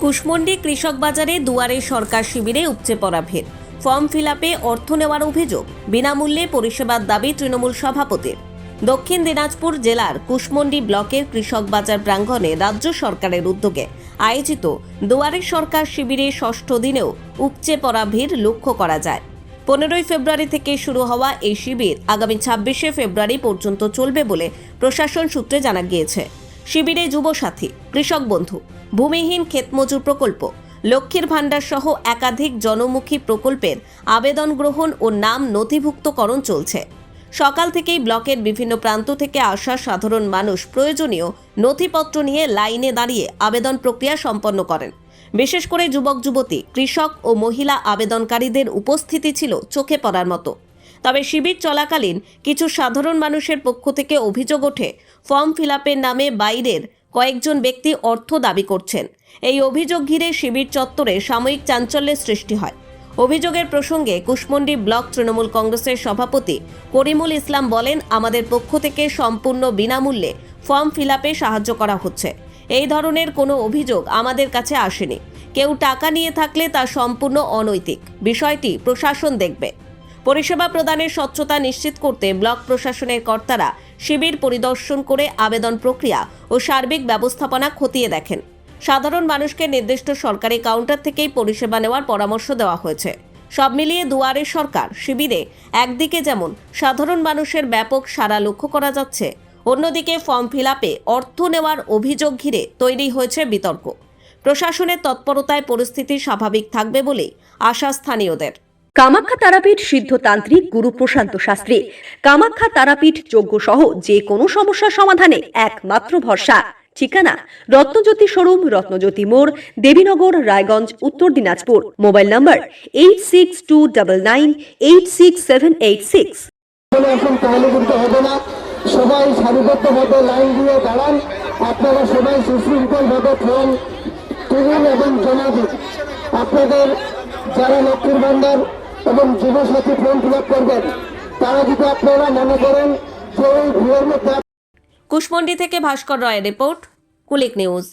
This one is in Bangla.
কুশমন্ডি কৃষক বাজারে দুয়ারে সরকার শিবিরে উপচে পড়া ভিড়। ফর্ম ফিল আপে অর্থ নেওয়ার অভিযোগ, বিনামূল্যে পরিষেবার দাবি তৃণমূল সভাপতির। দক্ষিণ দিনাজপুর জেলার কুশমন্ডি ব্লকের কৃষক বাজার প্রাঙ্গণে রাজ্য সরকারের উদ্যোগে আয়োজিত দুয়ারে সরকার শিবিরে ষষ্ঠ দিনেও উপচে পড়া ভিড় লক্ষ্য করা যায়। 15 ফেব্রুয়ারি থেকে শুরু হওয়া এই শিবির আগামী 26শে ফেব্রুয়ারি পর্যন্ত চলবে বলে প্রশাসন সূত্রে জানা গিয়েছে। শিবিরে যুবসাথী, কৃষক বন্ধু, ভূমিহীন ক্ষেতমজুর প্রকল্প, লক্ষ্মীর ভাণ্ডার সহ একাধিক জনমুখী প্রকল্পের আবেদন গ্রহণ ও নাম নথিভুক্তকরণ চলছে। সকাল থেকেই ব্লকের বিভিন্ন প্রান্ত থেকে আসা সাধারণ মানুষ প্রয়োজনীয় নথিপত্র নিয়ে লাইনে দাঁড়িয়ে আবেদন প্রক্রিয়া সম্পন্ন করেন। বিশেষ করে যুবক যুবতী, কৃষক ও মহিলা আবেদনকারীদের উপস্থিতি ছিল চোখে পড়ার মতো। তবে শিবির চলাকালীন কিছু সাধারণ মানুষের পক্ষ থেকে অভিযোগ ওঠে, ফর্ম ফিল আপের নামে বাইরের কয়েকজন ব্যক্তি অর্থ দাবি করছেন। এই অভিযোগ ঘিরে শিবির চত্বরে সাময়িক চাঞ্চল্যের সৃষ্টি হয়। অভিযোগের প্রসঙ্গে কুশমন্ডি ব্লক তৃণমূল কংগ্রেসের সভাপতি করিমুল ইসলাম বলেন, আমাদের পক্ষ থেকে সম্পূর্ণ বিনামূল্যে ফর্ম ফিল আপে সাহায্য করা হচ্ছে। এই ধরনের কোনো অভিযোগ আমাদের কাছে আসেনি। কেউ টাকা নিয়ে থাকলে তা সম্পূর্ণ অনৈতিক। বিষয়টি প্রশাসন দেখবে। পরিষেবা প্রদানের স্বচ্ছতা নিশ্চিত করতে ব্লক প্রশাসনের কর্তারা শিবির পরিদর্শন করে আবেদন প্রক্রিয়া ও সার্বিক ব্যবস্থাপনা খতিয়ে দেখেন। সাধারণ মানুষকে নির্দিষ্ট সরকারি কাউন্টার থেকেই পরিষেবা নেওয়ার পরামর্শ দেওয়া হয়েছে। সব মিলিয়ে দুয়ারে সরকার শিবিরে একদিকে যেমন সাধারণ মানুষের ব্যাপক সাড়া লক্ষ্য করা যাচ্ছে, অন্যদিকে ফর্ম ফিল আপে অর্থ নেওয়ার অভিযোগ ঘিরে তৈরি হয়েছে বিতর্ক। প্রশাসনের তৎপরতায় পরিস্থিতি স্বাভাবিক থাকবে বলেই আশা স্থানীয়দের। কামাখ্যা তারাপীঠ সিদ্ধতান্ত্রিক গুরু প্রশান্ত শাস্ত্রী। কামাখ্যা তারাপীঠ যজ্ঞ সহ যে কোনো সমস্যার সমাধানে একমাত্র ভরসা। ঠিকানা রত্নজ্যোতি শোরুম, রত্নজ্যোতি মোড়, দেবীনগর, রায়গঞ্জ, উত্তর দিনাজপুর। মোবাইল নম্বর 8629986786। এখন তাহলে কিন্তু হবে না, সবাই সারিবদ্ধভাবে লাইন দিয়ে দাঁড়ান। আপনারা সবাই সুশৃঙ্খলভাবে ফর্ম তুলুন এবং জমা দিন। আপনাদের যারা লক্ষ্মীর ভাণ্ডার এবং যুবসাথী ফর্ম ফিল আপ করবেন, তারা যদি আপনারা মনে করেন যে ওই ভিড়ের মধ্যে। কুশমন্ডি থেকে ভাস্কর রয়ের রিপোর্ট, কুলিক নিউজ।